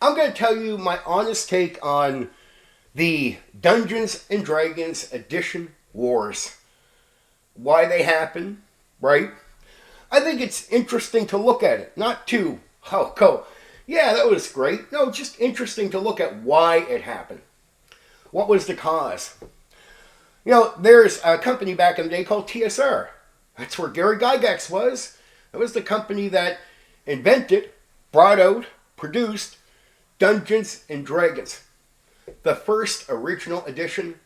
I'm going to tell you my honest take on the Dungeons and Dragons Edition Wars. Why they happen, right? I think it's interesting to look at it. Not to, oh, go, yeah, that was great. No, just interesting to look at why it happened. What was the cause? There's a company back in the day called TSR. That's where Gary Gygax was. That was the company that invented, brought out, produced Dungeons and Dragons. The first original edition.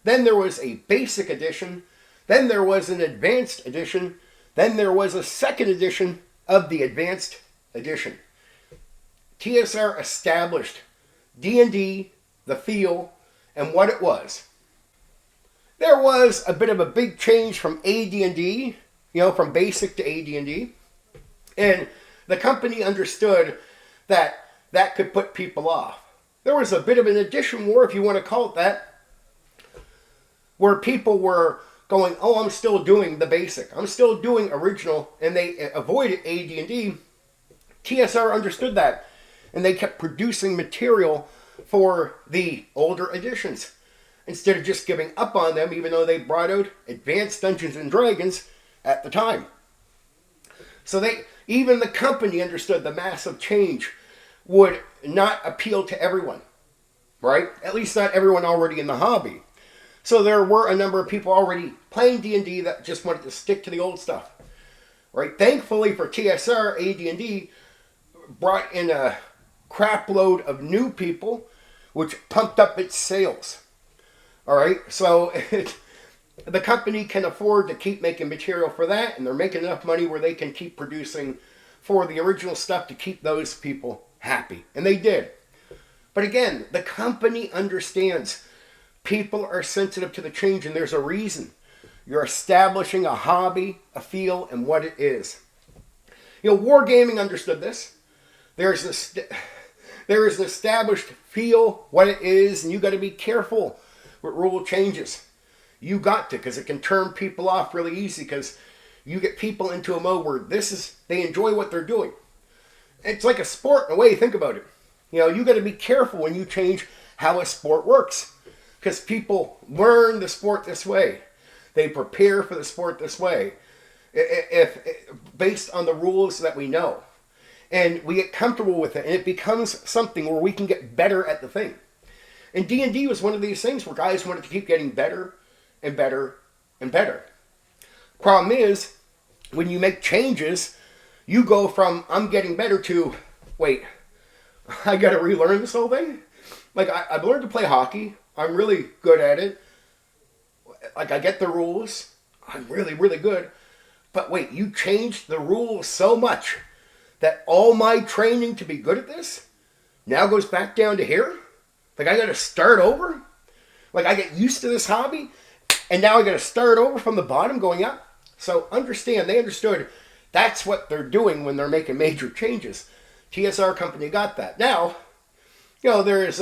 Then there was a basic edition. Then there was an advanced edition. Then there was a second edition of the advanced edition. TSR established D&D, the feel, and what it was. There was a bit of a big change from AD&D, from basic to AD&D. And the company understood that that could put people off. There was a bit of an edition war, if you want to call it that, where people were going, oh, I'm still doing the basic. I'm still doing original, and they avoided AD&D. TSR understood that, and they kept producing material for the older editions instead of just giving up on them, even though they brought out advanced Dungeons and Dragons at the time. So even the company understood the massive change would not appeal to everyone, right? At least not everyone already in the hobby. So there were a number of people already playing D&D that just wanted to stick to the old stuff, right? Thankfully for TSR, AD&D brought in a crap load of new people, which pumped up its sales. All right, so the company can afford to keep making material for that, and they're making enough money where they can keep producing for the original stuff to keep those people happy. And they did. But again, the company understands people are sensitive to the change, and there's a reason. You're establishing a hobby, a feel, and what it is. Wargaming understood this. There is an established feel, what it is, and you got to be careful with rule changes. You got to, because it can turn people off really easy, because you get people into a mode where they enjoy what they're doing. It's like a sport in a way, think about it. You got to be careful when you change how a sport works, because people learn the sport this way. They prepare for the sport this way, if based on the rules that we know. And we get comfortable with it, and it becomes something where we can get better at the thing. And D&D was one of these things where guys wanted to keep getting better and better and better. Problem is, when you make changes, you go from, I'm getting better, to, wait, I got to relearn this whole thing? Like, I've learned to play hockey. I'm really good at it. Like, I get the rules. I'm really, really good. But wait, you changed the rules so much that all my training to be good at this now goes back down to here? Like, I got to start over? Like, I get used to this hobby, and now I got to start over from the bottom going up? So understand, they understood that's what they're doing when they're making major changes. TSR company got that. Now, there's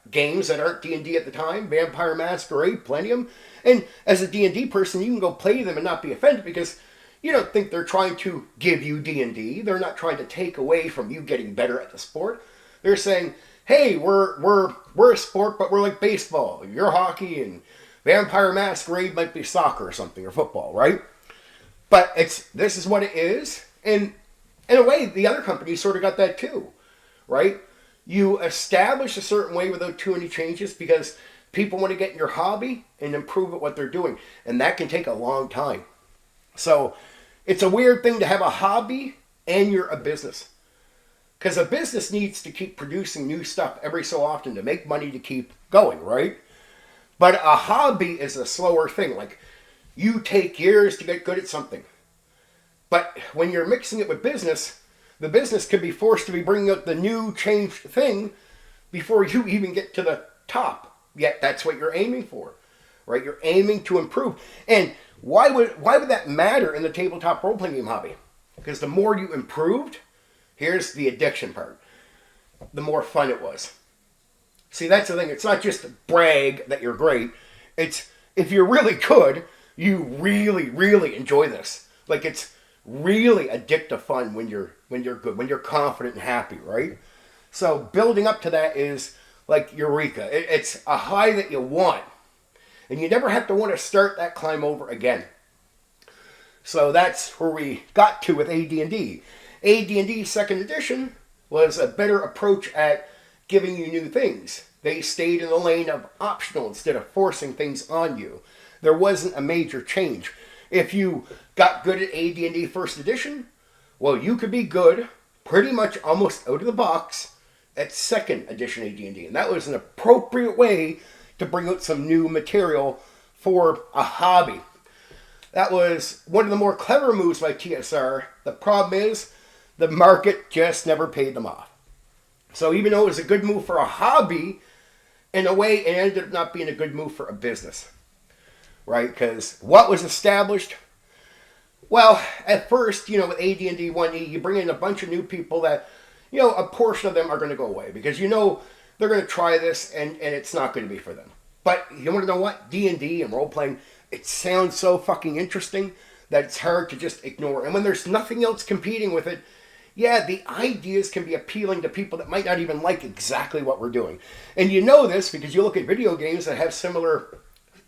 games that aren't D&D at the time, Vampire Masquerade, plenty of them. And as a D&D person, you can go play them and not be offended, because you don't think they're trying to give you D&D. They're not trying to take away from you getting better at the sport. They're saying, hey, we're a sport, but we're like baseball. You're hockey, and Vampire Masquerade might be soccer or something, or football, right? But this is what it is. And in a way, the other companies sort of got that too, right? You establish a certain way without too many changes, because people want to get in your hobby and improve at what they're doing. And that can take a long time. So it's a weird thing to have a hobby and you're a business. Because a business needs to keep producing new stuff every so often to make money to keep going, right? But a hobby is a slower thing. Like, you take years to get good at something. But when you're mixing it with business, the business can be forced to be bringing out the new changed thing before you even get to the top. Yet that's what you're aiming for, right? You're aiming to improve. And why would that matter in the tabletop role-playing game hobby? Because the more you improved, here's the addiction part, the more fun it was. See, that's the thing. It's not just brag that you're great. It's, if you're really good, you really, really enjoy this. Like, it's really addictive fun when you're good, when you're confident and happy, right? So building up to that is like eureka. It's a high that you want. And you never have to want to start that climb over again. So that's where we got to with AD&D. AD&D 2nd edition was a better approach at giving you new things. They stayed in the lane of optional instead of forcing things on you. There wasn't a major change. If you got good at AD&D 1st edition, well, you could be good pretty much almost out of the box at 2nd edition AD&D. And that was an appropriate way to bring out some new material for a hobby. That was one of the more clever moves by TSR. The problem is the market just never paid them off. So even though it was a good move for a hobby, in a way it ended up not being a good move for a business. Right? Because what was established? Well, at first, with AD&D 1E, you bring in a bunch of new people that, a portion of them are going to go away. Because they're going to try this and it's not going to be for them. But you want to know what? D&D and role-playing, it sounds so fucking interesting that it's hard to just ignore. And when there's nothing else competing with it, yeah, the ideas can be appealing to people that might not even like exactly what we're doing. And you know this because you look at video games that have similar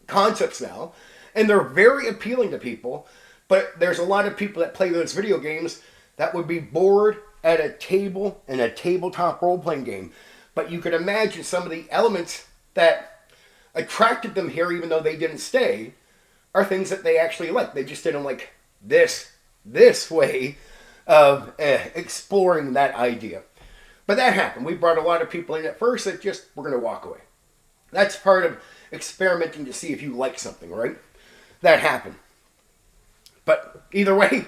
concepts now, and they're very appealing to people, but there's a lot of people that play those video games that would be bored at a table in a tabletop role-playing game. But you could imagine some of the elements that attracted them here, even though they didn't stay, are things that they actually like. They just didn't like this way of exploring that idea. But that happened. We brought a lot of people in at first that just were going to walk away. That's part of experimenting to see if you like something, right? That happened. But either way,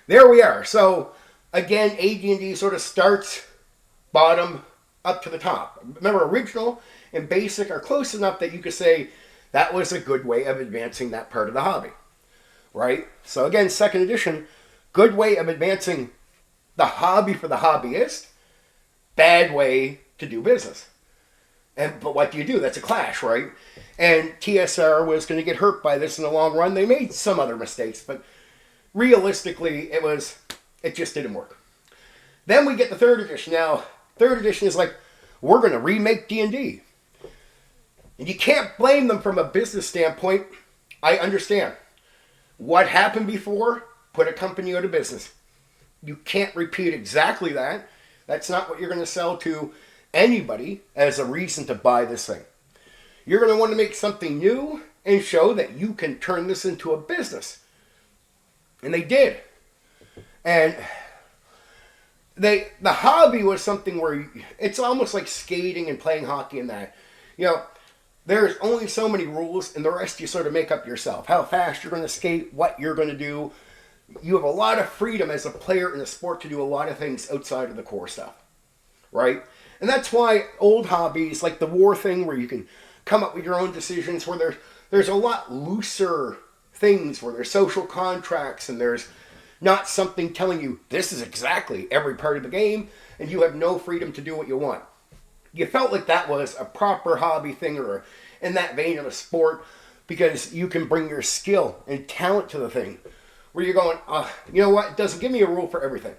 there we are. So again, AD&D sort of starts bottom up to the top. Remember, original and basic are close enough that you could say that was a good way of advancing that part of the hobby, right? So again, 2nd edition, good way of advancing the hobby for the hobbyist, bad way to do business. But what do you do? That's a clash, right? And TSR was going to get hurt by this in the long run. They made some other mistakes, but realistically, it just didn't work. Then we get the 3rd edition. Now, 3rd edition is like, we're going to remake D&D. And you can't blame them from a business standpoint. I understand. What happened before put a company out of business. You can't repeat exactly that. That's not what you're going to sell to anybody as a reason to buy this thing. You're going to want to make something new and show that you can turn this into a business. And they did. And the hobby was something where it's almost like skating and playing hockey and that. There's only so many rules, and the rest you sort of make up yourself. How fast you're going to skate, what you're going to do. You have a lot of freedom as a player in the sport to do a lot of things outside of the core stuff, right? And that's why old hobbies, like the war thing, where you can come up with your own decisions, where there's a lot looser things, where there's social contracts, and there's not something telling you this is exactly every part of the game, and you have no freedom to do what you want. You felt like that was a proper hobby thing or in that vein of a sport because you can bring your skill and talent to the thing where you're going, you know what, it doesn't give me a rule for everything.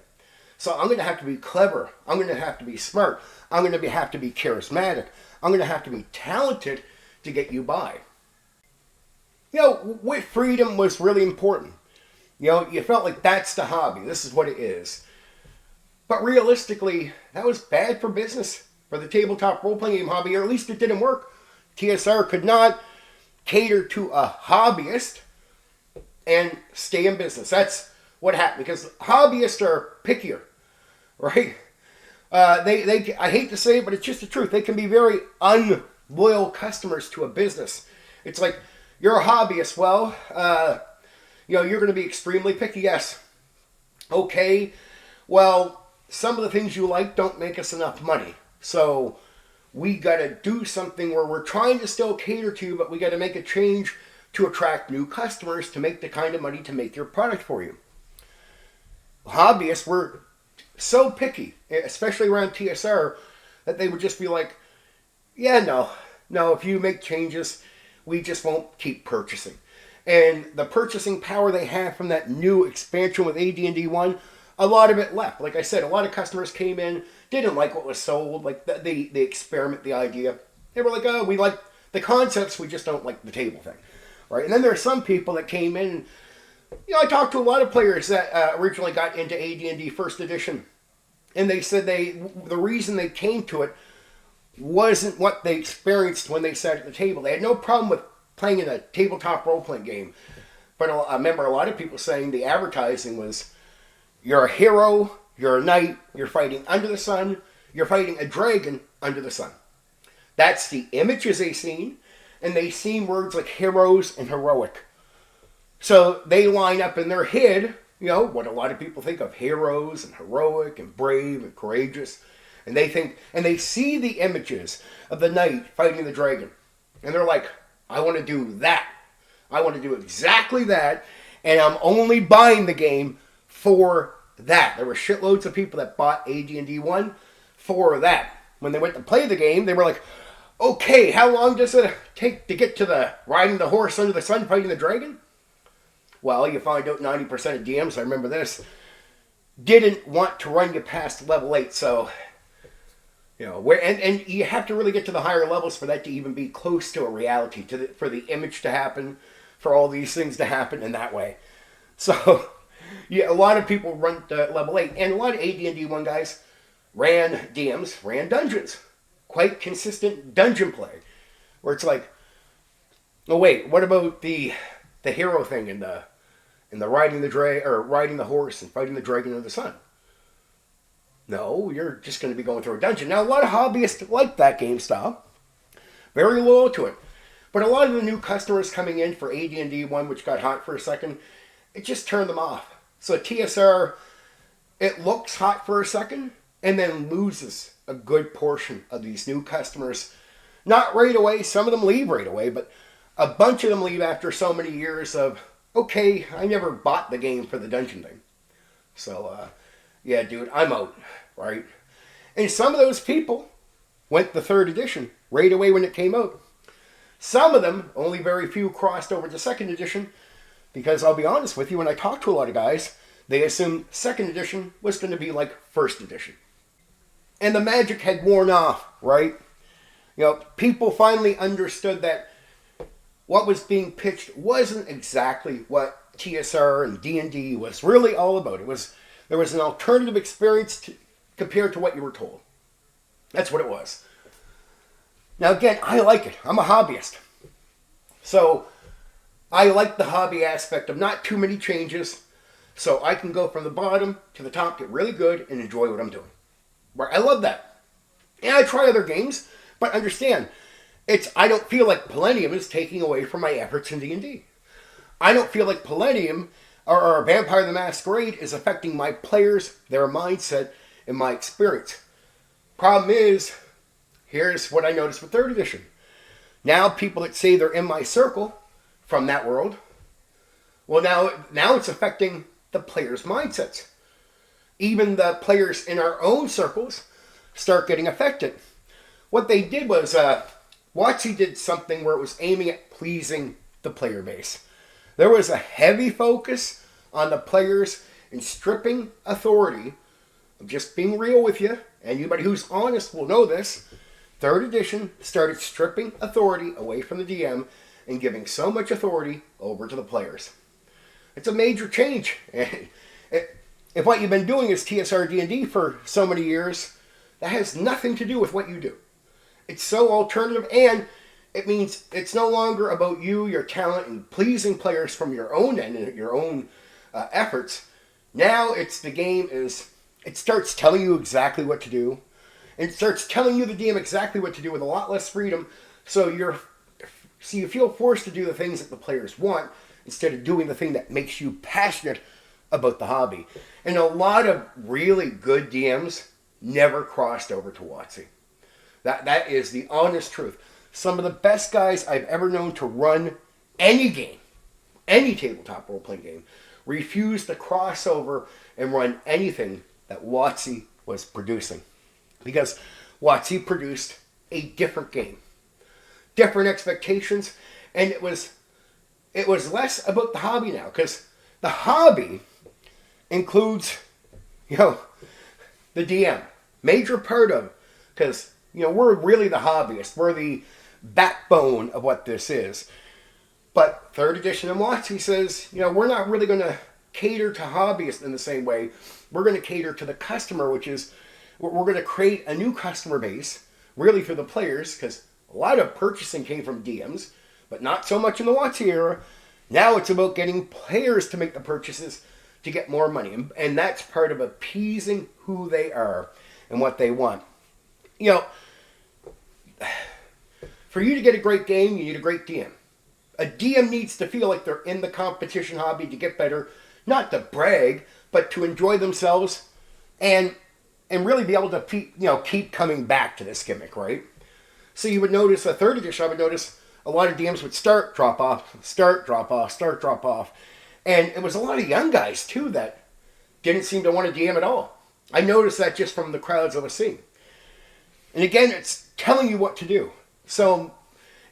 So I'm going to have to be clever. I'm going to have to be smart. I'm going to have to be charismatic. I'm going to have to be talented to get you by. With freedom was really important. You felt like that's the hobby. This is what it is. But realistically, that was bad for business. For the tabletop role-playing game hobby, or at least it didn't work. TSR could not cater to a hobbyist and stay in business. That's what happened, because hobbyists are pickier, right? I hate to say it, but it's just the truth. They can be very unloyal customers to a business. It's like, you're a hobbyist. Well, you're going to be extremely picky. Yes. Okay. Well, some of the things you like don't make us enough money. So we got to do something where we're trying to still cater to you, but we got to make a change to attract new customers to make the kind of money to make your product for you. Hobbyists were so picky, especially around TSR, that they would just be like, yeah, no, if you make changes, we just won't keep purchasing. And the purchasing power they have from that new expansion with AD&D 1, a lot of it left. Like I said, a lot of customers came in didn't like what was sold, like the experiment, the idea. They were like, oh, we like the concepts, we just don't like the table thing, right? And then there are some people that came in. I talked to a lot of players that originally got into AD&D First Edition, and they said the reason they came to it wasn't what they experienced when they sat at the table. They had no problem with playing in a tabletop role-playing game, but I remember a lot of people saying the advertising was, you're a hero, you're a knight, you're fighting under the sun, you're fighting a dragon under the sun. That's the images they seen, and they seen words like heroes and heroic. So they line up in their head, what a lot of people think of heroes and heroic and brave and courageous. And they see the images of the knight fighting the dragon. And they're like, I want to do that. I want to do exactly that. And I'm only buying the game for that. There were shitloads of people that bought AD&D 1 for that. When they went to play the game, they were like, okay, how long does it take to get to the riding the horse under the sun fighting the dragon? Well, you find out 90% of DMs, I remember this, didn't want to run you past level 8. So, and you have to really get to the higher levels for that to even be close to a reality, for the image to happen, for all these things to happen in that way. So, yeah, a lot of people run to level 8. And a lot of AD&D 1 guys ran dungeons. Quite consistent dungeon play. Where it's like, oh wait, what about the hero thing in the riding the horse and fighting the dragon under the sun? No, you're just going to be going through a dungeon. Now, a lot of hobbyists like that game style. Very loyal to it. But a lot of the new customers coming in for AD&D 1, which got hot for a second, it just turned them off. So TSR, it looks hot for a second, and then loses a good portion of these new customers. Not right away. Some of them leave right away, but a bunch of them leave after so many years of, okay, I never bought the game for the dungeon thing. So, yeah, dude, I'm out, right? And some of those people went the 3rd edition right away when it came out. Some of them, only very few, crossed over to 2nd edition because I'll be honest with you, when I talked to a lot of guys, they assumed 2nd edition was going to be like 1st edition. And the magic had worn off, right? People finally understood that what was being pitched wasn't exactly what TSR and D&D was really all about. There was an alternative experience compared to what you were told. That's what it was. Now again, I like it. I'm a hobbyist. So I like the hobby aspect of not too many changes, so I can go from the bottom to the top, get really good, and enjoy what I'm doing. I love that. And I try other games, but understand, I don't feel like Millennium is taking away from my efforts in D&D. I don't feel like Millennium or Vampire the Masquerade is affecting my players, their mindset, and my experience. Problem is, here's what I noticed with 3rd edition. Now people that say they're in my circle from that world, well now it's affecting the players' mindsets. Even the players in our own circles start getting affected. What they did was, WotC did something where it was aiming at pleasing the player base. There was a heavy focus on the players and stripping authority. I'm just being real with you. Anybody who's honest will know this. 3rd edition started stripping authority away from the DM and giving so much authority over to the players. It's a major change. If what you've been doing is TSR D&D for so many years, that has nothing to do with what you do. It's so alternative, and it means it's no longer about you, your talent, and pleasing players from your own end and your own efforts. Now the game it starts telling you exactly what to do. And it starts telling you, the DM, exactly what to do with a lot less freedom. So you feel forced to do the things that the players want instead of doing the thing that makes you passionate about the hobby. And a lot of really good DMs never crossed over to WotC. That is the honest truth. Some of the best guys I've ever known to run any game, any tabletop role-playing game, refused to cross over and run anything that WotC was producing. Because WotC produced a different game. Different expectations. And it was less about the hobby now. Because the hobby includes, the DM. Major part of, because, we're really the hobbyists. We're the backbone of what this is. But 3rd edition and WotC says, we're not really going to cater to hobbyists in the same way. We're going to cater to the customer, which is, we're going to create a new customer base, really for the players, because a lot of purchasing came from DMs, but not so much in the WotC era. Now it's about getting players to make the purchases to get more money. And that's part of appeasing who they are and what they want. For you to get a great game, you need a great DM. A DM needs to feel like they're in the competition hobby to get better, not to brag, but to enjoy themselves and really be able to keep coming back to this gimmick, right? So you would notice a 3rd edition, I would notice a lot of DMs would start, drop off, start, drop off, start, drop off. And it was a lot of young guys, too, that didn't seem to want to DM at all. I noticed that just from the crowds I was seeing. And again, it's telling you what to do. So,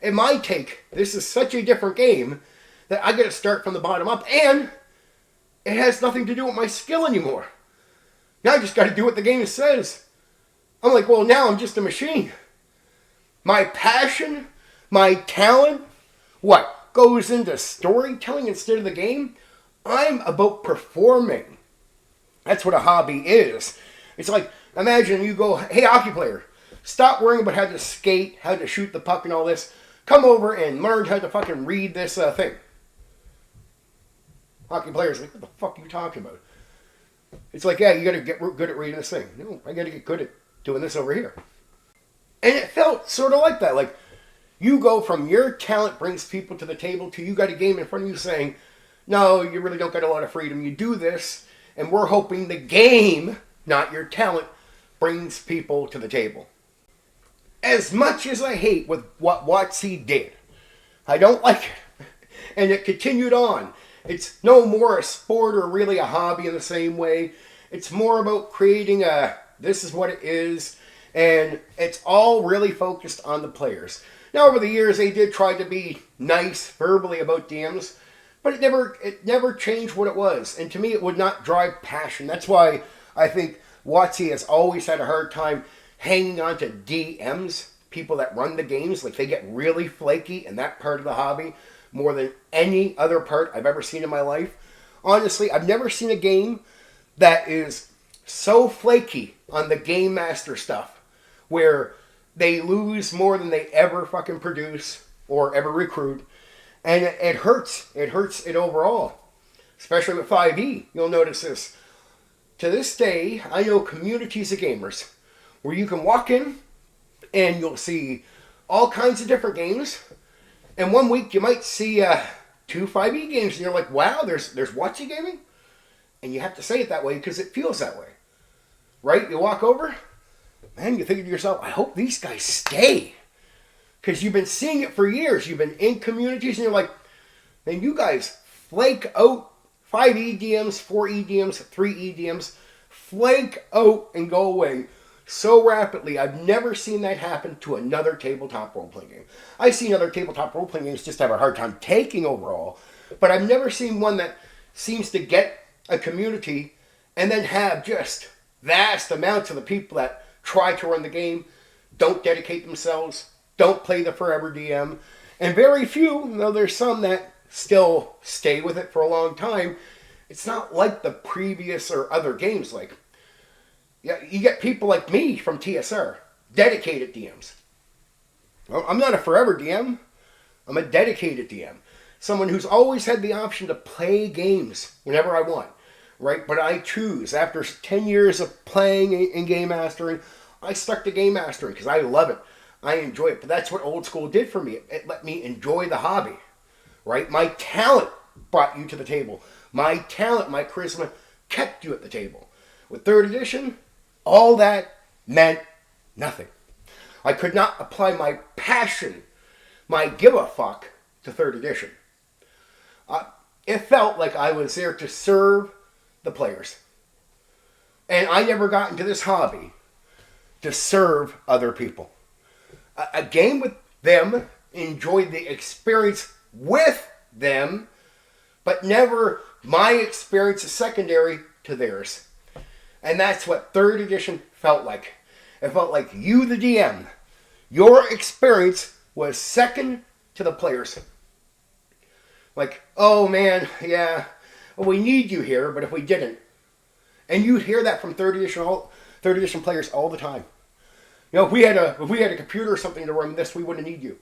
in my take, this is such a different game that I got to start from the bottom up. And it has nothing to do with my skill anymore. Now I just got to do what the game says. I'm like, well, now I'm just a machine. My passion, my talent, what goes into storytelling instead of the game? I'm about performing. That's what a hobby is. It's like, imagine you go, hey, hockey player, stop worrying about how to skate, how to shoot the puck and all this. Come over and learn how to fucking read this thing. Hockey players are like, what the fuck are you talking about? It's like, yeah, you got to get good at reading this thing. No, I got to get good at doing this over here. And it felt sort of like that. Like, you go from your talent brings people to the table to you got a game in front of you saying, no, you really don't got a lot of freedom. You do this, and we're hoping the game, not your talent, brings people to the table. As much as I hate with what WotC did, I don't like it. And it continued on. It's no more a sport or really a hobby in the same way. It's more about creating this is what it is, and it's all really focused on the players. Now, over the years, they did try to be nice verbally about DMs, but it never changed what it was. And to me, it would not drive passion. That's why I think WotC has always had a hard time hanging on to DMs, people that run the games. Like, they get really flaky in that part of the hobby more than any other part I've ever seen in my life. Honestly, I've never seen a game that is so flaky on the game master stuff where they lose more than they ever fucking produce or ever recruit. And it hurts. It hurts it overall. Especially with 5e. You'll notice this. To this day, I know communities of gamers where you can walk in and you'll see all kinds of different games. And one week you might see 2 5e games and you're like, wow, there's WotC gaming? And you have to say it that way because it feels that way. Right? You walk over, man, you think to yourself, I hope these guys stay. Because you've been seeing it for years. You've been in communities and you're like, man, you guys flake out 5e DMs, 4e DMs, 3e DMs, flake out and go away so rapidly. I've never seen that happen to another tabletop role-playing game. I've seen other tabletop role-playing games just have a hard time taking overall, but I've never seen one that seems to get a community and then have just vast amounts of the people that try to run the game, don't dedicate themselves, don't play the forever DM, and very few, though there's some that still stay with it for a long time. It's not like the previous or other games. Like, yeah, you get people like me from TSR, dedicated DMs. Well, I'm not a forever DM. I'm a dedicated DM. Someone who's always had the option to play games whenever I want, right? But I choose. After 10 years of playing and game mastering, I stuck to game mastering because I love it. I enjoy it. But that's what old school did for me. It let me enjoy the hobby, right? My talent brought you to the table. My talent, my charisma kept you at the table. With 3rd edition, all that meant nothing. I could not apply my passion, my give a fuck to 3rd edition. It felt like I was there to serve the players. And I never got into this hobby to serve other people. A game with them, enjoyed the experience with them, but never my experience is secondary to theirs. And that's what 3rd edition felt like. It felt like you, the DM, your experience was second to the players. Like, oh man, yeah, well, we need you here, but if we didn't. And you'd hear that from third edition players all the time. You know, if we had a computer or something to run this, we wouldn't need you.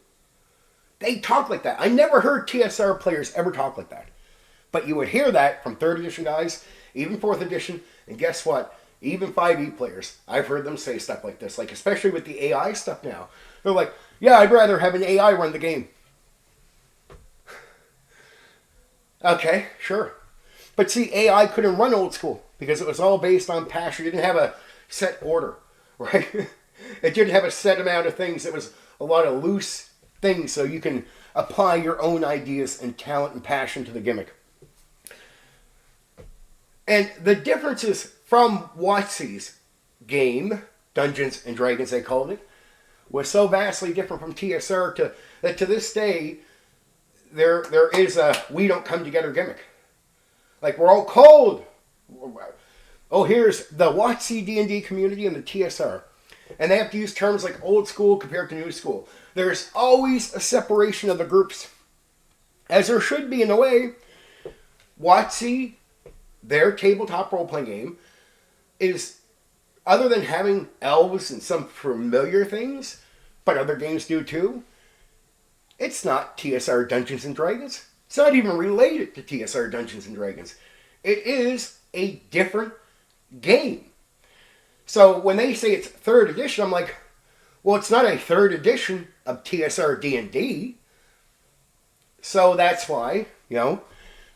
They talk like that. I never heard TSR players ever talk like that. But you would hear that from 3rd edition guys, even 4th edition, and guess what? Even 5e players, I've heard them say stuff like this. Like, especially with the AI stuff now. They're like, yeah, I'd rather have an AI run the game. Okay, sure. But see, AI couldn't run old school because it was all based on passion. It didn't have a set order, right? It didn't have a set amount of things. It was a lot of loose things so you can apply your own ideas and talent and passion to the gimmick. And the differences from WotC's game, Dungeons and Dragons they called it, was so vastly different from TSR that to this day, there is a we don't come together gimmick. Like, we're all cold. Oh, here's the WotC D&D community and the TSR. And they have to use terms like old school compared to new school. There's always a separation of the groups. As there should be in a way. WotC, their tabletop role-playing game, is, other than having elves and some familiar things, but other games do too, it's not TSR Dungeons and Dragons. It's not even related to TSR Dungeons and Dragons. It is a different game. So when they say it's 3rd edition, I'm like, well, it's not a 3rd edition of TSR D&D. So that's why,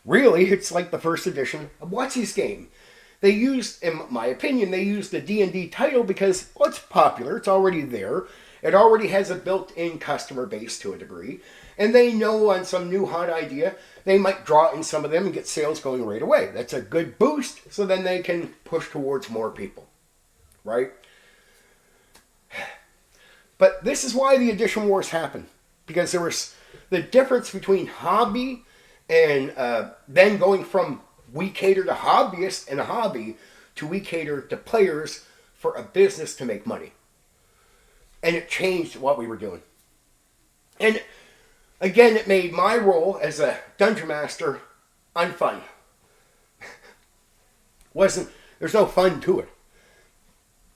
really it's like the 1st edition of WotC's game. They used, in my opinion, they used the D&D title because, well, it's popular. It's already there. It already has a built-in customer base to a degree. And they know on some new hot idea, they might draw in some of them and get sales going right away. That's a good boost, so then they can push towards more people. Right? But this is why the edition wars happen. Because there was the difference between hobby and then going from we cater to hobbyists in a hobby to we cater to players for a business to make money. And it changed what we were doing. And again, it made my role as a dungeon master unfun. There's no fun to it.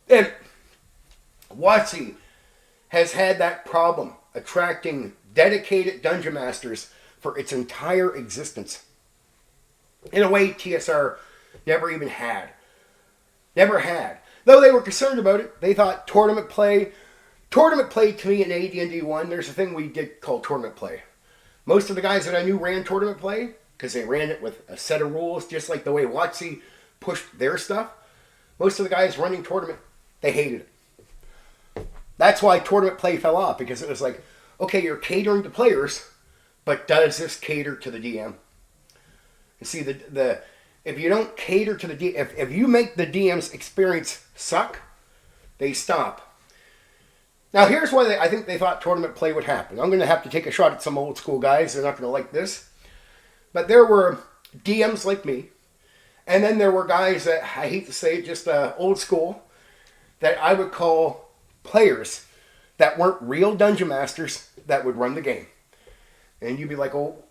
And WotC has had that problem attracting dedicated dungeon masters for its entire existence. In a way, TSR never even had. Never had. Though they were concerned about it, they thought tournament play to me in AD&D 1, there's a thing we did called tournament play. Most of the guys that I knew ran tournament play because they ran it with a set of rules, just like the way WotC pushed their stuff. Most of the guys running tournament, they hated it. That's why tournament play fell off, because it was like, okay, you're catering to players, but does this cater to the DM? You see, if you don't cater to the DM, if you make the DM's experience suck, they stop. Now, here's why I think they thought tournament play would happen. I'm going to have to take a shot at some old school guys. They're not going to like this. But there were DMs like me. And then there were guys that, I hate to say it, just old school, that I would call players that weren't real dungeon masters that would run the game. And you'd be like, oh,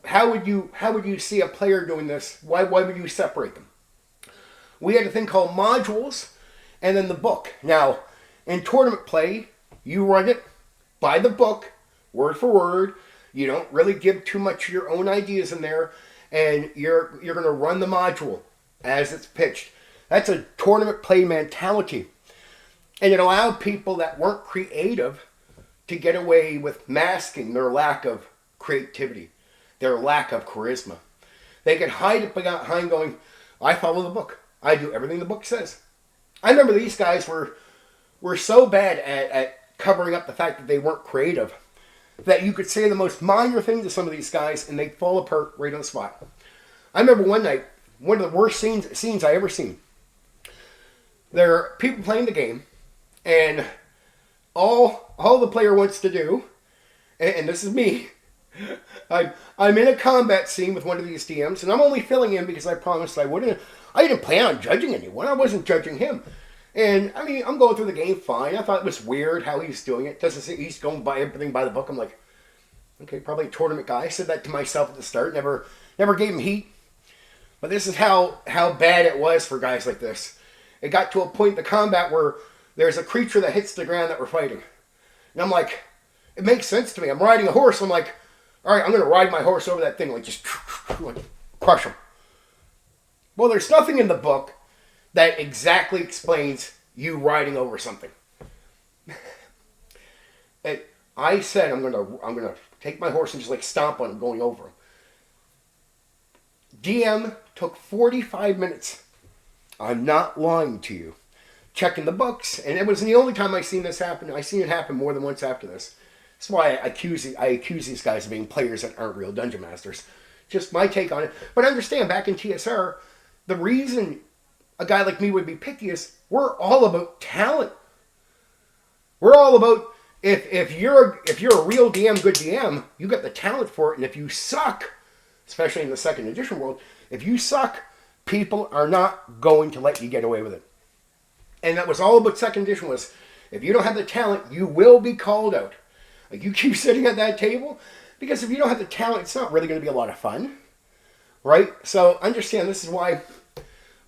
how would you see a player doing this? Why would you separate them? We had a thing called modules and then the book. Now, in tournament play, you run it by the book, word for word. You don't really give too much of your own ideas in there. And you're going to run the module as it's pitched. That's a tournament play mentality. And it allowed people that weren't creative to get away with masking their lack of creativity, their lack of charisma. They could hide it behind going, I follow the book. I do everything the book says. I remember these guys were so bad at covering up the fact that they weren't creative that you could say the most minor thing to some of these guys and they'd fall apart right on the spot. I remember one night, one of the worst scenes I ever seen. There are people playing the game, and all the player wants to do, and this is me, I'm in a combat scene with one of these DMs, and I'm only filling in because I promised I wouldn't. I didn't plan on judging anyone. I wasn't judging him. And I mean, I'm going through the game fine. I thought it was weird how he's doing it. Doesn't say he's going by everything by the book. I'm like, okay, probably a tournament guy. I said that to myself at the start. Never gave him heat. But this is how bad it was for guys like this. It got to a point in the combat where there's a creature that hits the ground that we're fighting. And I'm like, it makes sense to me. I'm riding a horse. I'm like, all right, I'm going to ride my horse over that thing. Like, just like, crush him. Well, there's nothing in the book that exactly explains you riding over something. I said I'm gonna take my horse and just like stomp on him going over him. DM took 45 minutes. I'm not lying to you. Checking the books, and it wasn't the only time I've seen this happen. I've seen it happen more than once after this. That's why I accuse these guys of being players that aren't real dungeon masters. Just my take on it. But understand, back in TSR, the reason a guy like me would be picky is we're all about talent. We're all about if you're a real DM, good DM, you got the talent for it. And if you suck, especially in the second edition world, if you suck, people are not going to let you get away with it. And that was all about second edition was if you don't have the talent, you will be called out. Like you keep sitting at that table because if you don't have the talent, it's not really going to be a lot of fun, right? So understand this is why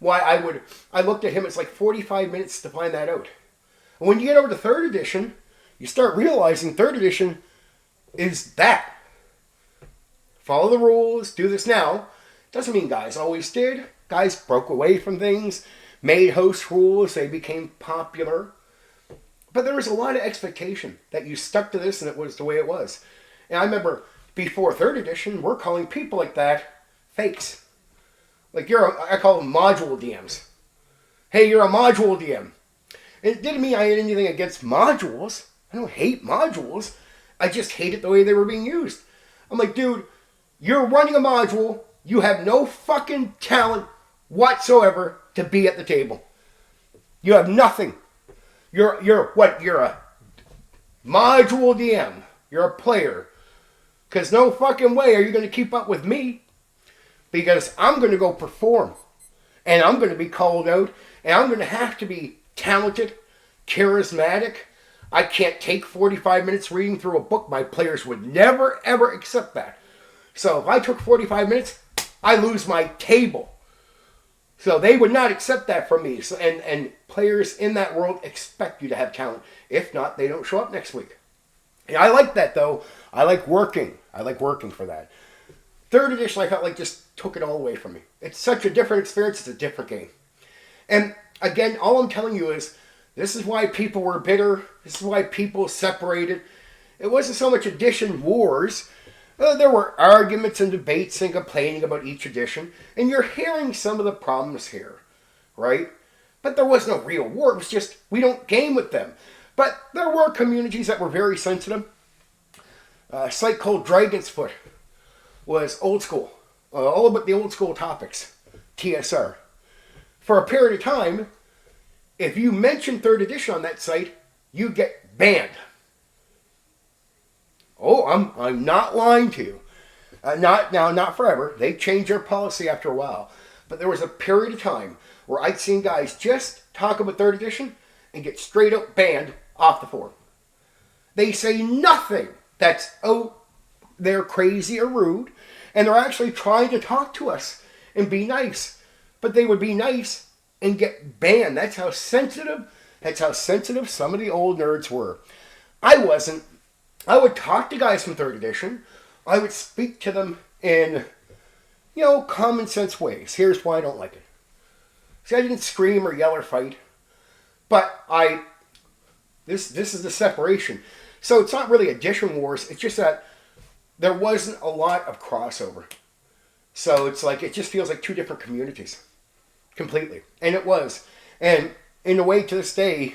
I looked at him. It's like 45 minutes to find that out. And when you get over to third edition, you start realizing third edition is that. Follow the rules, do this now. Doesn't mean guys always did. Guys broke away from things, made host rules, they became popular. But there was a lot of expectation that you stuck to this and it was the way it was. And I remember before third edition, we're calling people like that fakes. Like I call them module DMs. Hey, you're a module DM. It didn't mean I had anything against modules. I don't hate modules. I just hated the way they were being used. I'm like, dude, you're running a module. You have no fucking talent whatsoever to be at the table. You have nothing. You're what? You're a module DM. You're a player. Because no fucking way are you going to keep up with me. Because I'm going to go perform. And I'm going to be called out. And I'm going to have to be talented, charismatic. I can't take 45 minutes reading through a book. My players would never, ever accept that. So if I took 45 minutes, I lose my table. So they would not accept that from me. So, and players in that world expect you to have talent. If not, they don't show up next week. And I like that, though. I like working. I like working for that. Third edition, I felt like just took it all away from me. It's such a different experience. It's a different game. And again, all I'm telling you is this is why people were bitter. This is why people separated. It wasn't so much edition wars. There were arguments and debates and complaining about each edition. And you're hearing some of the problems here, right? But there was no real war. It was just we don't game with them. But there were communities that were very sensitive. A site called Dragon's Foot was old school. All about the old school topics. TSR. For a period of time, if you mention third edition on that site, you get banned. Oh, I'm not lying to you. Not forever. They changed their policy after a while. But there was a period of time where I'd seen guys just talk about third edition and get straight up banned off the forum. They say nothing that's they're crazy or rude, and they're actually trying to talk to us and be nice. But they would be nice and get banned. That's how sensitive some of the old nerds were. I wasn't. I would talk to guys from third edition. I would speak to them in, common sense ways. Here's why I don't like it. See, I didn't scream or yell or fight. But this is the separation. So it's not really edition wars. It's just that there wasn't a lot of crossover. So it's like, it just feels like two different communities. Completely. And it was. And in a way, to this day,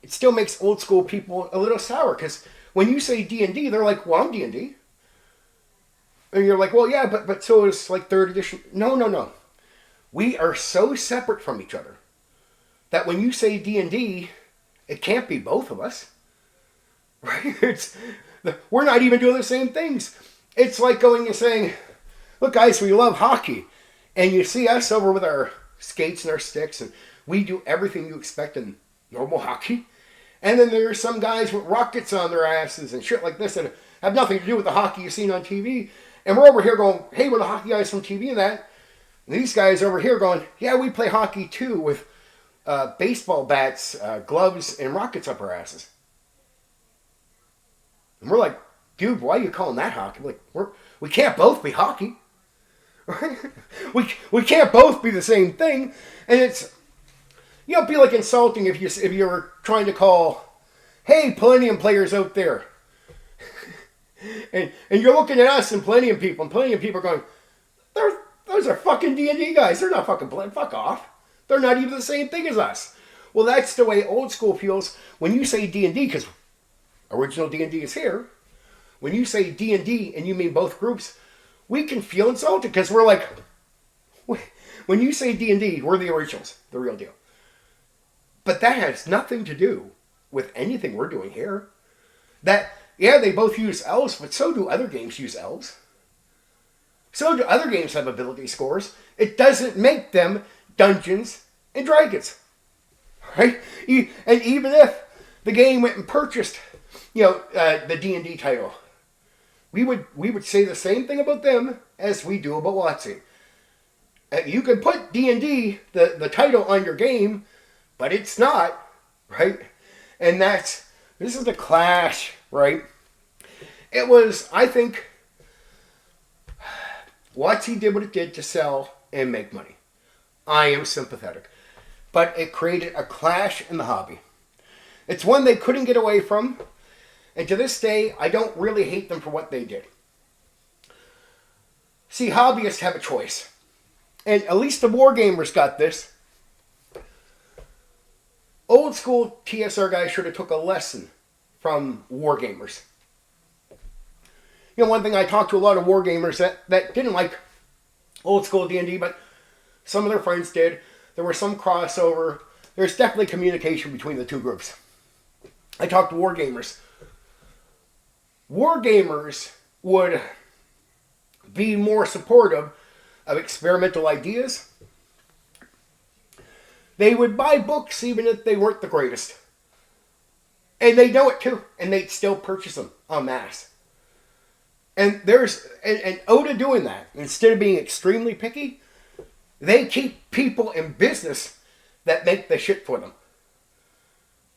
it still makes old school people a little sour. Because when you say D&D, they're like, well, I'm D&D. And you're like, well, yeah, but so is like third edition. No. We are so separate from each other that when you say D&D, it can't be both of us. Right? We're not even doing the same things. It's like going and saying, look, guys, we love hockey. And you see us over with our skates and our sticks, and We do everything you expect in normal hockey. And then there's some guys with rockets on their asses and shit like this that have nothing to do with the hockey you've seen on TV. And we're over here going, hey, we're the hockey guys from TV and that. And these guys over here going, yeah, we play hockey too with baseball bats, gloves, and rockets up our asses. And we're like, dude, why are you calling that hockey? Like, we can't both be hockey. Right? we can't both be the same thing. And it's, it'd be like insulting if you were trying to call, hey, Palladium players out there. and you're looking at us and Palladium people are going, those are fucking D&D guys. They're not fucking playing. Fuck off. They're not even the same thing as us. Well, that's the way old school feels when you say D&D, because original D&D is here. When you say D&D and you mean both groups, we can feel insulted because we're like, when you say D&D, we're the originals, the real deal. But that has nothing to do with anything we're doing here. They both use elves, but so do other games use elves. So do other games have ability scores. It doesn't make them Dungeons and Dragons. Right? And even if the game went and purchased, the D&D title, we would say the same thing about them as we do about WotC. You can put D&D, the title, on your game, but it's not, right? And this is the clash, right? It was, I think, WotC did what it did to sell and make money. I am sympathetic. But it created a clash in the hobby. It's one they couldn't get away from. And to this day, I don't really hate them for what they did. See, hobbyists have a choice. And at least the wargamers got this. Old school TSR guys should have took a lesson from wargamers. One thing, I talked to a lot of wargamers that didn't like old school D&D, but some of their friends did. There was some crossover. There's definitely communication between the two groups. I talked to wargamers. Wargamers would be more supportive of experimental ideas. They would buy books even if they weren't the greatest. And they know it too. And they'd still purchase them en masse. And there's an ode to doing that. Instead of being extremely picky, they keep people in business that make the shit for them.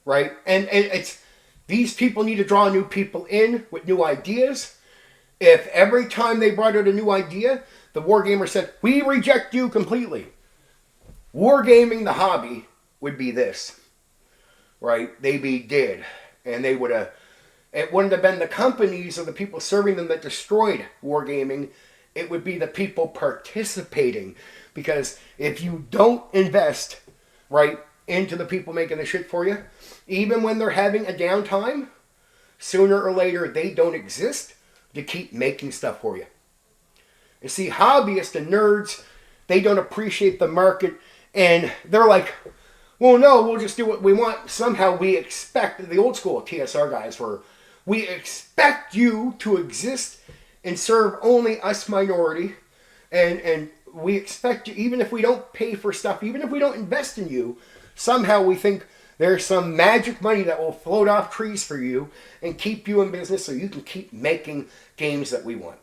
Right? And it's, these people need to draw new people in with new ideas. If every time they brought out a new idea, the wargamer said, we reject you completely. Wargaming the hobby would be this. Right? They'd be dead. And they would have, it wouldn't have been the companies or the people serving them that destroyed wargaming. It would be the people participating. Because if you don't invest, right, into the people making the shit for you, even when they're having a downtime, sooner or later they don't exist to keep making stuff for you. You see, hobbyists and nerds, they don't appreciate the market, and they're like, well, no, we'll just do what we want. Somehow we expect, the old school TSR guys were, we expect you to exist and serve only us minority, and we expect you, even if we don't pay for stuff, even if we don't invest in you, somehow we think there's some magic money that will float off trees for you and keep you in business so you can keep making games that we want.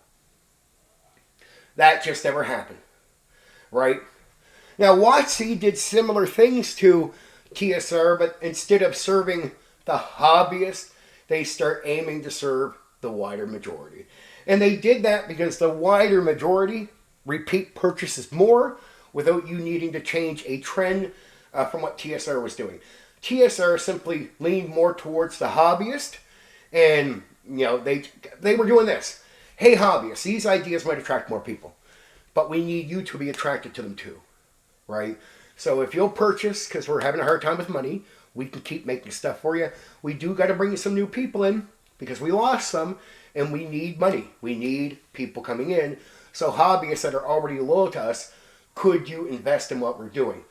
That just never happened. Right? Now, WotC did similar things to TSR, but instead of serving the hobbyist, they start aiming to serve the wider majority. And they did that because the wider majority repeat purchases more without you needing to change a trend from what TSR was doing. TSR simply leaned more towards the hobbyist, and they were doing this. Hey, hobbyists, these ideas might attract more people, but we need you to be attracted to them too, right? So if you'll purchase, because we're having a hard time with money, we can keep making stuff for you. We do got to bring some new people in because we lost some, and we need money. We need people coming in. So hobbyists that are already loyal to us, could you invest in what we're doing?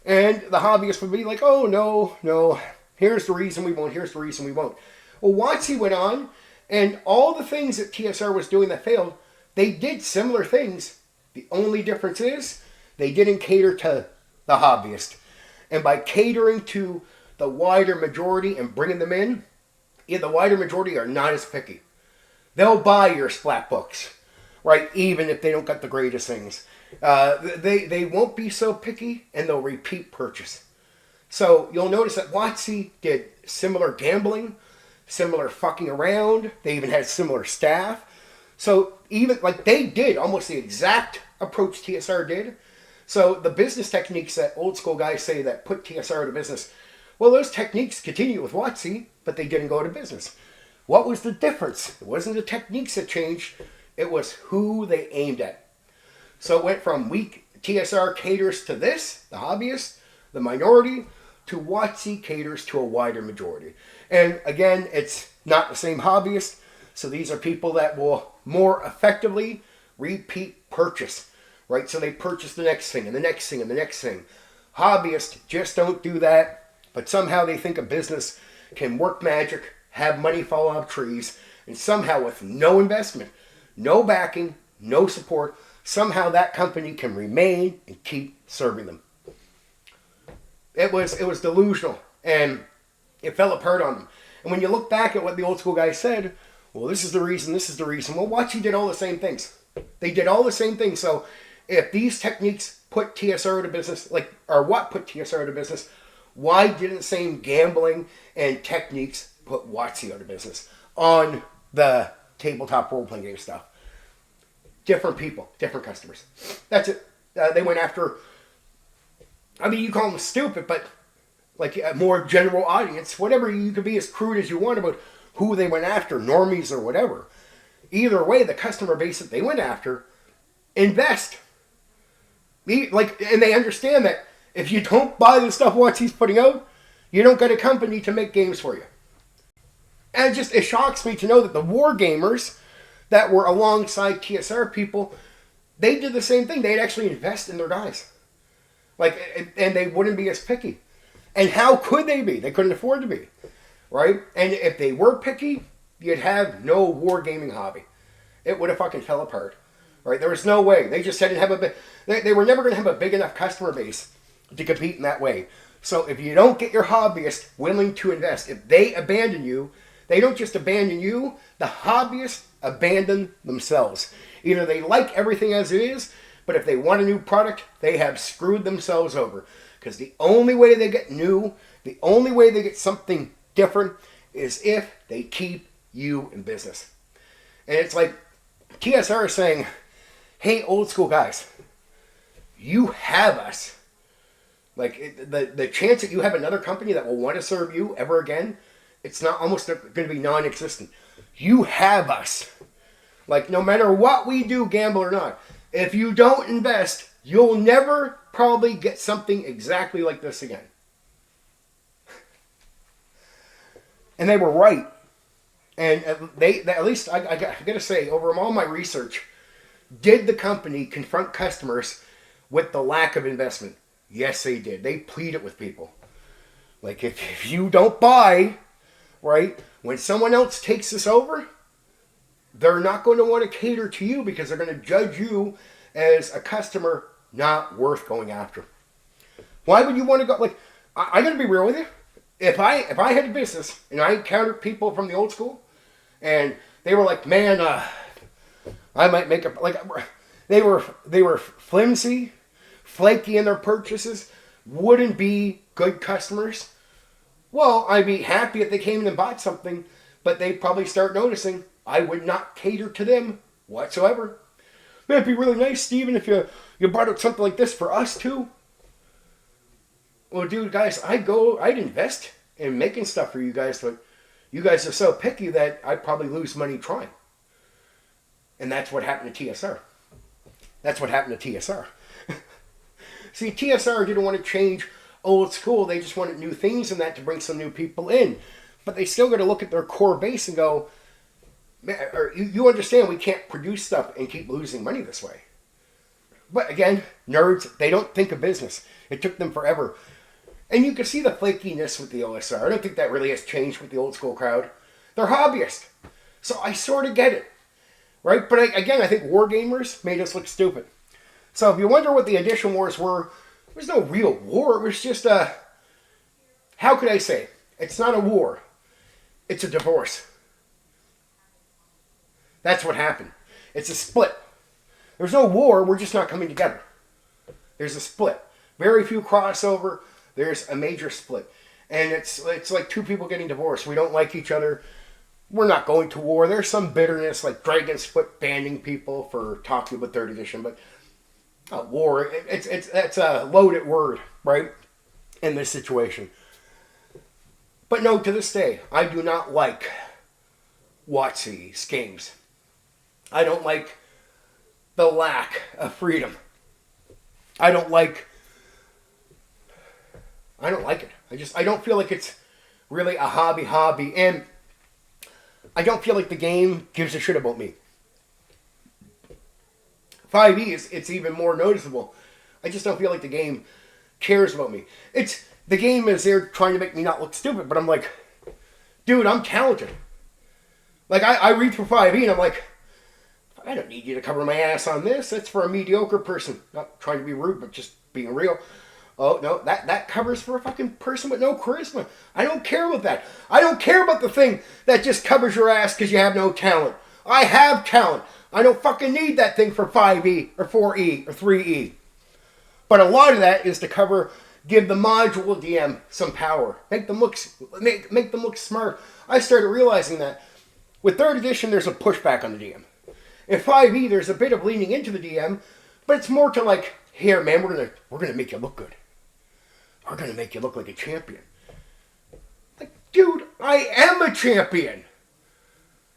And the hobbyists would be like, oh, no, here's the reason we won't, here's the reason we won't. Well, WotC went on, and all the things that TSR was doing that failed, they did similar things. The only difference is they didn't cater to the hobbyist. And by catering to the wider majority and bringing them in, the wider majority are not as picky. They'll buy your splat books, right? Even if they don't got the greatest things. They won't be so picky, and they'll repeat purchase. So you'll notice that WotC did similar gambling, similar fucking around. They even had similar staff. So even like they did almost the exact approach TSR did. So the business techniques that old school guys say that put TSR out of business, well, those techniques continue with WotC, but they didn't go to business. What was the difference? It wasn't the techniques that changed. It was who they aimed at. So it went from weak TSR caters to this, the hobbyist, the minority, to WotC caters to a wider majority. And again, it's not the same hobbyist. So these are people that will more effectively repeat purchase, right? So they purchase the next thing and the next thing and the next thing. Hobbyists just don't do that, but somehow they think a business can work magic, have money fall off trees, and somehow with no investment, no backing, no support, somehow that company can remain and keep serving them. It was delusional, and it fell apart on them. And when you look back at what the old school guys said, well, this is the reason, this is the reason. Well, WotC did all the same things. They did all the same things. So if these techniques put TSR out of business, or what put TSR out of business, why didn't the same gambling and techniques put WotC out of business on the tabletop role-playing game stuff? Different people, different customers. That's it. They went after, I mean, you call them stupid, but like a more general audience, whatever, you could be as crude as you want about who they went after, normies or whatever. Either way, the customer base that they went after, invest. And they understand that if you don't buy the stuff WotC's putting out, you don't get a company to make games for you. And it shocks me to know that the war gamers that were alongside TSR people, they did the same thing. They'd actually invest in their guys. And they wouldn't be as picky. And how could they be? They couldn't afford to be. Right? And if they were picky, you'd have no wargaming hobby. It would have fucking fell apart. Right? There was no way. They just didn't have they were never going to have a big enough customer base to compete in that way. So if you don't get your hobbyist willing to invest, if they abandon you, they don't just abandon you, the hobbyists abandon themselves. Either they like everything as it is, but if they want a new product, they have screwed themselves over. Because the only way they get new, the only way they get something different is if they keep you in business. And it's like TSR is saying, hey, old school guys, you have us. Like the chance that you have another company that will want to serve you ever again, it's not almost going to be non-existent. You have us. Like no matter what we do, gamble or not, if you don't invest, you'll never probably get something exactly like this again. And they were right. And at least I got to say, over all my research, did the company confront customers with the lack of investment? Yes, they did. They pleaded with people. Like, if you don't buy, right, when someone else takes this over, they're not going to want to cater to you because they're going to judge you as a customer not worth going after. Why would you want to go? Like, I got to be real with you. If I had a business and I encountered people from the old school and they were like, man, I might make a, like, they were flimsy, flaky in their purchases, wouldn't be good customers. Well, I'd be happy if they came in and bought something, but they'd probably start noticing I would not cater to them whatsoever. Man, it'd be really nice, Steven, if you brought out something like this for us too. Well, dude, guys, I'd invest in making stuff for you guys, but you guys are so picky that I'd probably lose money trying. And that's what happened to TSR. That's what happened to TSR. See, TSR didn't want to change old school. They just wanted new things and that to bring some new people in. But they still got to look at their core base and go, man, you understand we can't produce stuff and keep losing money this way. But again, nerds, they don't think of business. It took them forever. And you can see the flakiness with the OSR. I don't think that really has changed with the old school crowd. They're hobbyists. So I sort of get it. Right? But again, I think wargamers made us look stupid. So if you wonder what the edition wars were, was no real war. It was just a, how could I say? It's not a war. It's a divorce. That's what happened. It's a split. There's no war. We're just not coming together. There's a split. Very few crossover. There's a major split. And it's like two people getting divorced. We don't like each other. We're not going to war. There's some bitterness, like Dragon Split banning people for talking about 3rd edition, but war, it's a loaded word, right, in this situation. But no, to this day, I do not like WotC's games. I don't like the lack of freedom. I don't like it. I don't feel like it's really a hobby, and I don't feel like the game gives a shit about me. 5e it's even more noticeable. I just don't feel like the game cares about me. The game is there trying to make me not look stupid, but I'm like, dude, I'm talented. Like, I read through 5e and I'm like, I don't need you to cover my ass on this. That's for a mediocre person. Not trying to be rude, but just being real. Oh, no, that covers for a fucking person with no charisma. I don't care about that. I don't care about the thing that just covers your ass because you have no talent. I have talent. I don't fucking need that thing for 5e or 4e or 3e. But a lot of that is to give the module DM some power. Make them look smart. I started realizing that with 3rd edition, there's a pushback on the DM. In 5e, there's a bit of leaning into the DM, but it's more to like, here, man, we're gonna make you look good. We're gonna make you look like a champion. Like, dude, I am a champion.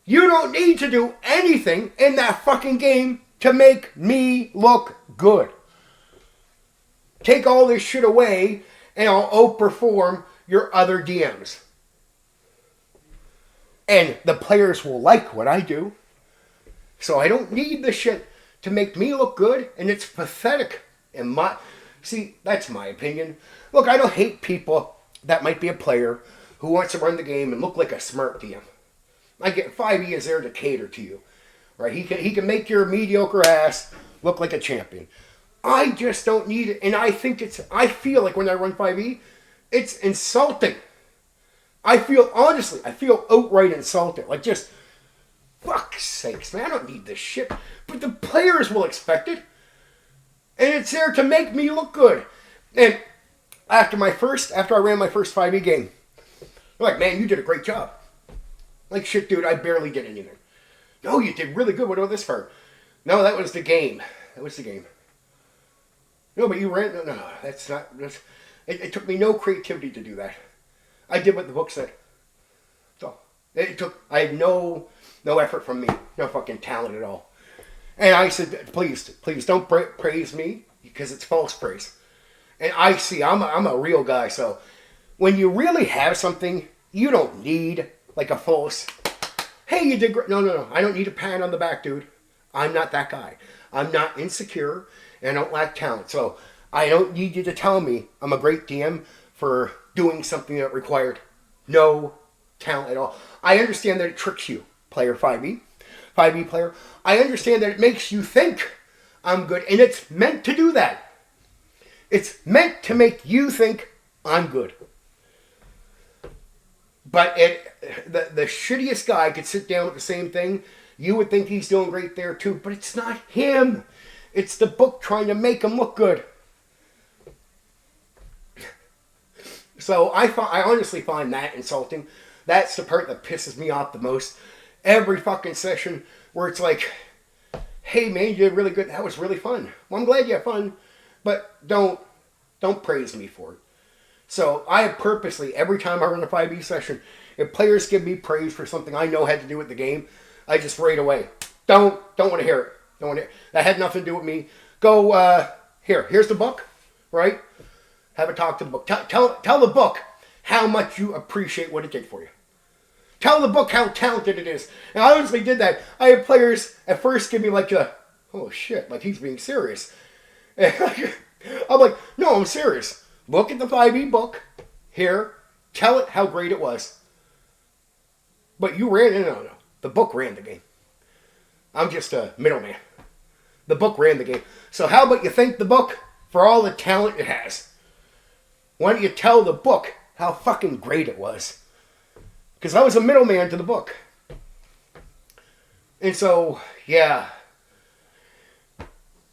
You don't need to do anything in that fucking game to make me look good. Take all this shit away, and I'll outperform your other DMs. And the players will like what I do. So I don't need the shit to make me look good, and it's pathetic. See, that's my opinion. Look, I don't hate people that might be a player who wants to run the game and look like a smart DM. I get 5e is there to cater to you, right? He can make your mediocre ass look like a champion. I just don't need it, and I feel like when I run 5e, it's insulting. I feel outright insulted. Like, just, fuck's sakes, man, I don't need this shit. But the players will expect it. And it's there to make me look good. And after I ran my first 5e game, they're like, man, you did a great job. Like, shit, dude, I barely did anything. No, you did really good. What about this for? No, that was the game. No, but you ran. No, that's not. It took me no creativity to do that. I did what the book said. So I had no effort from me. No fucking talent at all. And I said, please don't praise me because it's false praise. And I'm a real guy. So when you really have something, you don't need like a false, hey, you did great. No. I don't need a pat on the back, dude. I'm not that guy. I'm not insecure and I don't lack talent. So I don't need you to tell me I'm a great DM for doing something that required no talent at all. I understand that it tricks you, player 5e player. I understand that it makes you think I'm good, and it's meant to do that. It's meant to make you think I'm good. But the shittiest guy could sit down with the same thing. You would think he's doing great there too, but it's not him. It's the book trying to make him look good. So I honestly find that insulting. That's the part that pisses me off the most. Every fucking session where it's like, hey man, you did really good. That was really fun. Well, I'm glad you had fun, but don't praise me for it. So I have purposely, every time I run a 5e session, if players give me praise for something I know had to do with the game, I just right away. Don't want to hear it. Don't want to hear it. That had nothing to do with me. Go, here's the book, right? Have a talk to the book. Tell the book how much you appreciate what it did for you. Tell the book how talented it is. And I honestly did that. I had players at first give me like oh shit, like he's being serious. And I'm like, no, I'm serious. Look at the 5e book. Here, tell it how great it was. But you ran, no. The book ran the game. I'm just a middleman. The book ran the game. So how about you thank the book for all the talent it has. Why don't you tell the book how fucking great it was? Because I was a middleman to the book. And so, yeah.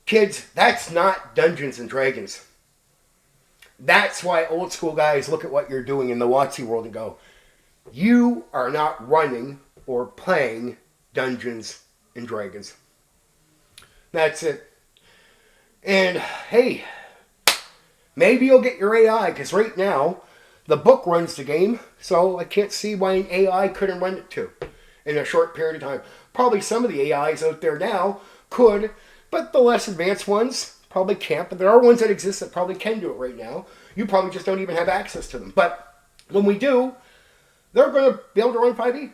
Kids, that's not Dungeons and Dragons. That's why old school guys look at what you're doing in the WotC world and go, you are not running or playing Dungeons and Dragons. That's it. And hey, maybe you'll get your AI, because right now the book runs the game, so I can't see why an AI couldn't run it too in a short period of time. Probably some of the AIs out there now could, but the less advanced ones probably can't. But there are ones that exist that probably can do it right now. You probably just don't even have access to them. But when we do, they're going to be able to run 5e.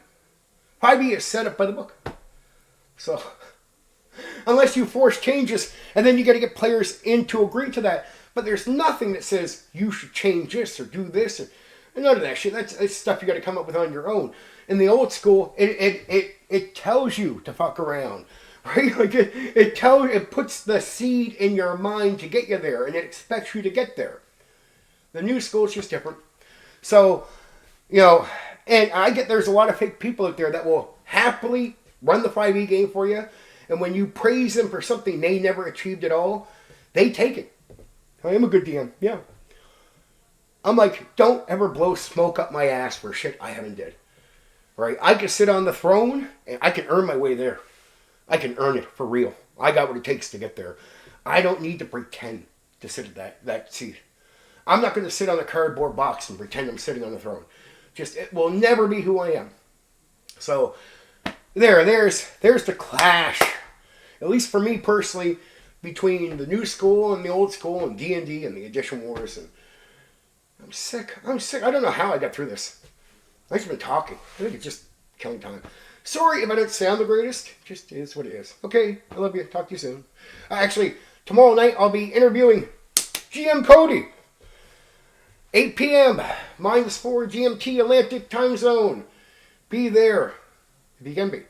5e is set up by the book. So, unless you force changes, and then you got to get players in to agree to that. But there's nothing that says you should change this or do this. Or none of that shit. That's stuff you got to come up with on your own. In the old school, it tells you to fuck around. Right? Like it puts the seed in your mind to get you there, and it expects you to get there. The new school is just different. So, you know, and I get there's a lot of fake people out there that will happily run the 5e game for you, and when you praise them for something they never achieved at all, they take it. I am a good DM, yeah. I'm like, don't ever blow smoke up my ass for shit I haven't did. Right? I can sit on the throne, and I can earn my way there. I can earn it for real. I got what it takes to get there. I don't need to pretend to sit at that seat. I'm not going to sit on a cardboard box and pretend I'm sitting on the throne. Just, it will never be who I am. So, there's the clash. At least for me personally, between the new school and the old school and D&D and the Edition Wars. And I'm sick. I don't know how I got through this. I've just been talking. I think it's just killing time. Sorry if I don't sound the greatest. Just is what it is. Okay, I love you. Talk to you soon. Actually, tomorrow night I'll be interviewing GM Cody. 8 p.m. -4 GMT Atlantic time zone. Be there if you can be.